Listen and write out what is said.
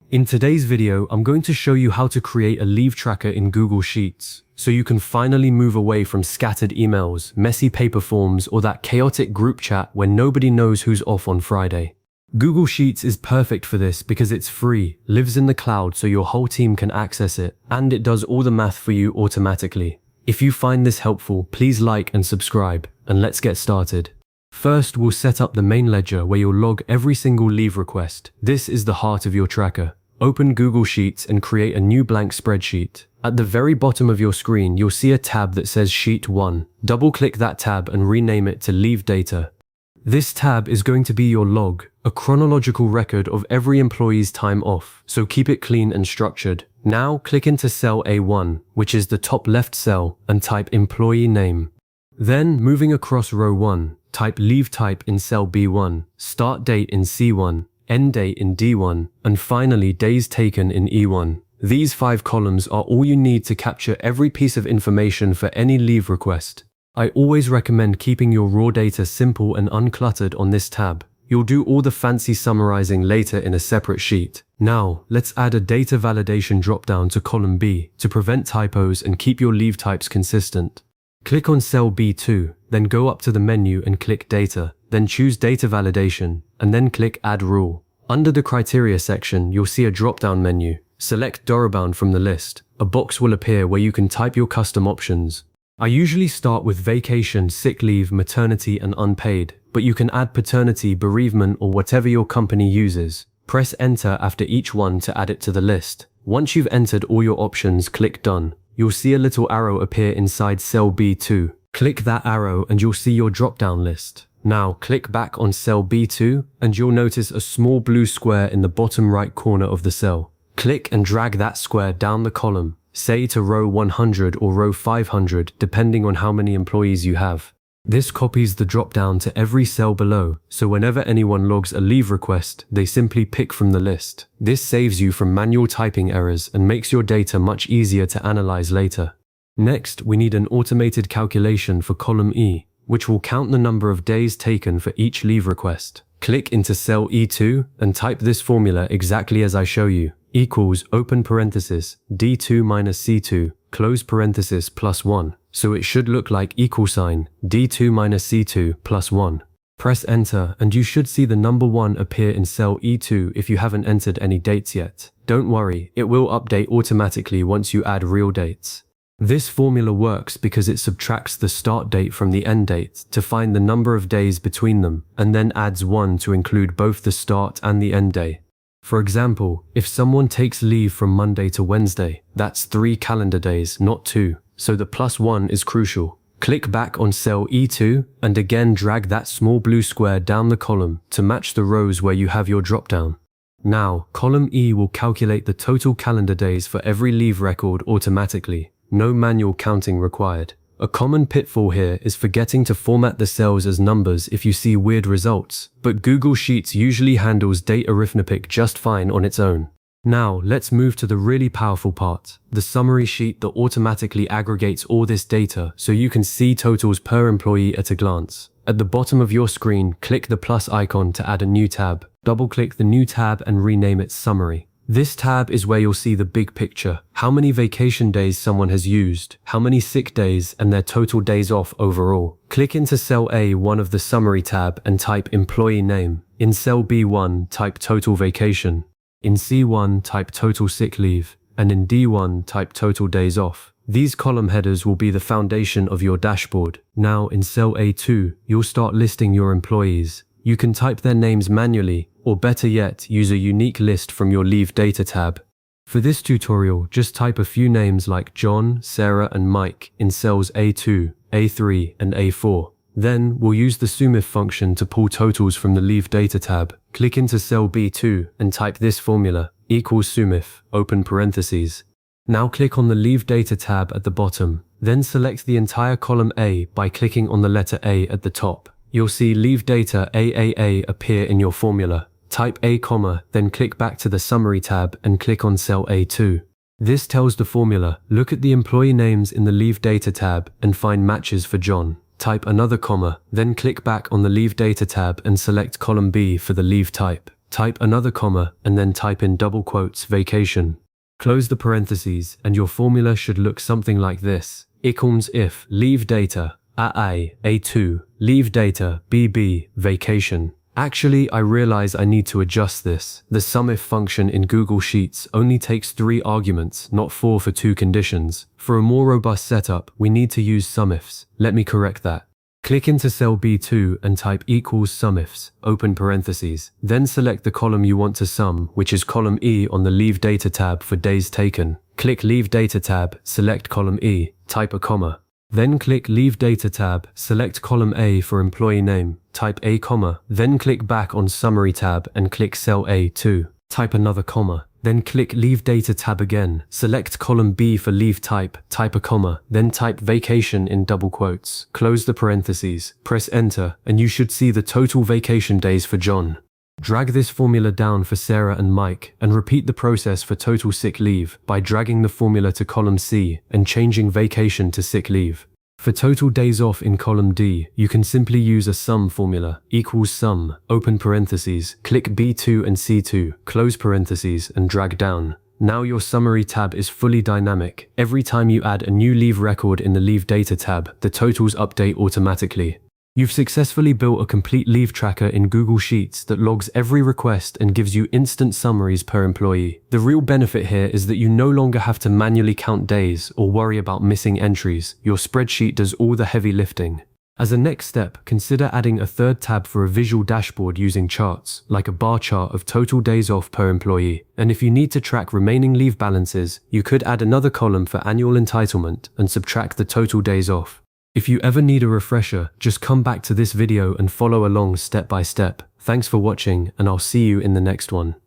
In today's video, I'm going to show you how to create a leave tracker in Google Sheets, so you can finally move away from scattered emails, messy paper forms, or that chaotic group chat where nobody knows who's off on Friday. Google Sheets is perfect for this because it's free, lives in the cloud so your whole team can access it, and it does all the math for you automatically. If you find this helpful, please like and subscribe, and let's get started. First, we'll set up the main ledger where you'll log every single leave request. This is the heart of your tracker. Open Google Sheets and create a new blank spreadsheet. At the very bottom of your screen, you'll see a tab that says Sheet 1. Double-click that tab and rename it to Leave Data. This tab is going to be your log, a chronological record of every employee's time off, so keep it clean and structured. Now, click into cell A1, which is the top left cell, and type Employee Name. Then, moving across row 1, type Leave Type in cell B1, Start Date in C1, End Date in D1, and finally Days Taken in E1. These 5 columns are all you need to capture every piece of information for any leave request. I always recommend keeping your raw data simple and uncluttered on this tab. You'll do all the fancy summarizing later in a separate sheet. Now, let's add a data validation dropdown to column B to prevent typos and keep your leave types consistent. Click on cell B2, then go up to the menu and click Data, then choose Data Validation, and then click Add Rule. Under the Criteria section, you'll see a drop-down menu. Select DoraBound from the list. A box will appear where you can type your custom options. I usually start with vacation, sick leave, maternity, and unpaid, but you can add paternity, bereavement, or whatever your company uses. Press Enter after each one to add it to the list. Once you've entered all your options, click Done. You'll see a little arrow appear inside cell B2. Click that arrow and you'll see your drop-down list. Now click back on cell B2 and you'll notice a small blue square in the bottom right corner of the cell. Click and drag that square down the column, say to row 100 or row 500 depending on how many employees you have. This copies the drop-down to every cell below, so whenever anyone logs a leave request, they simply pick from the list. This saves you from manual typing errors and makes your data much easier to analyze later. Next, we need an automated calculation for column E, which will count the number of days taken for each leave request. Click into cell E2 and type this formula exactly as I show you, equals open parenthesis D2 minus C2, close parenthesis plus 1. So it should look like equal sign D2 minus C2 plus 1. Press Enter and you should see the number 1 appear in cell E2 if you haven't entered any dates yet. Don't worry, it will update automatically once you add real dates. This formula works because it subtracts the start date from the end date to find the number of days between them and then adds 1 to include both the start and the end day. For example, if someone takes leave from Monday to Wednesday, that's 3 calendar days, not 2. So the plus 1 is crucial. Click back on cell E2 and again drag that small blue square down the column to match the rows where you have your dropdown. Now, column E will calculate the total calendar days for every leave record automatically. No manual counting required. A common pitfall here is forgetting to format the cells as numbers if you see weird results, but Google Sheets usually handles date arithmetic just fine on its own. Now, let's move to the really powerful part, the summary sheet that automatically aggregates all this data so you can see totals per employee at a glance. At the bottom of your screen, click the plus icon to add a new tab. Double-click the new tab and rename it Summary. This tab is where you'll see the big picture, how many vacation days someone has used, how many sick days, and their total days off overall. Click into cell A1 of the Summary tab and type Employee Name. In cell B1, type Total Vacation. In C1, type Total Sick Leave, and in D1, type Total Days Off. These column headers will be the foundation of your dashboard. Now, in cell A2, you'll start listing your employees. You can type their names manually, or better yet, use a unique list from your Leave Data tab. For this tutorial, just type a few names like John, Sarah, and Mike in cells A2, A3, and A4. Then, we'll use the SUMIF function to pull totals from the Leave Data tab. Click into cell B2 and type this formula, equals SUMIF, open parentheses. Now click on the Leave Data tab at the bottom. Then select the entire column A by clicking on the letter A at the top. You'll see Leave Data AAA appear in your formula. Type A, then click back to the Summary tab and click on cell A2. This tells the formula, look at the employee names in the Leave Data tab and find matches for John. Type another comma, then click back on the Leave Data tab and select column B for the leave type. type another comma, and then type in double quotes vacation. Close the parentheses, and your formula should look something like this. Equals if leave data A2, leave data BB, vacation. Actually, I realize I need to adjust this. The SUMIF function in Google Sheets only takes 3 arguments, not 4 for 2 conditions. For a more robust setup, we need to use SUMIFs. Let me correct that. Click into cell B2 and type equals SUMIFs, open parentheses. Then select the column you want to sum, which is column E on the Leave Data tab for days taken. Click Leave Data tab, select column E, type a comma. Then click Leave Data tab, select column A for employee name, type a comma. Then click back on Summary tab and click cell A2, type another comma. Then click Leave Data tab again, select column B for leave type, type a comma, then type vacation in double quotes. Close the parentheses, press enter, and you should see the total vacation days for John. Drag this formula down for Sarah and Mike, and repeat the process for total sick leave by dragging the formula to column C and changing vacation to sick leave. For total days off in column D, you can simply use a sum formula, equals sum, open parentheses, click B2 and C2, close parentheses, and drag down. Now your summary tab is fully dynamic. Every time you add a new leave record in the Leave Data tab, the totals update automatically. You've successfully built a complete leave tracker in Google Sheets that logs every request and gives you instant summaries per employee. The real benefit here is that you no longer have to manually count days or worry about missing entries. Your spreadsheet does all the heavy lifting. As a next step, consider adding a third tab for a visual dashboard using charts, like a bar chart of total days off per employee. And if you need to track remaining leave balances, you could add another column for annual entitlement and subtract the total days off. If you ever need a refresher, just come back to this video and follow along step by step. Thanks for watching, and I'll see you in the next one.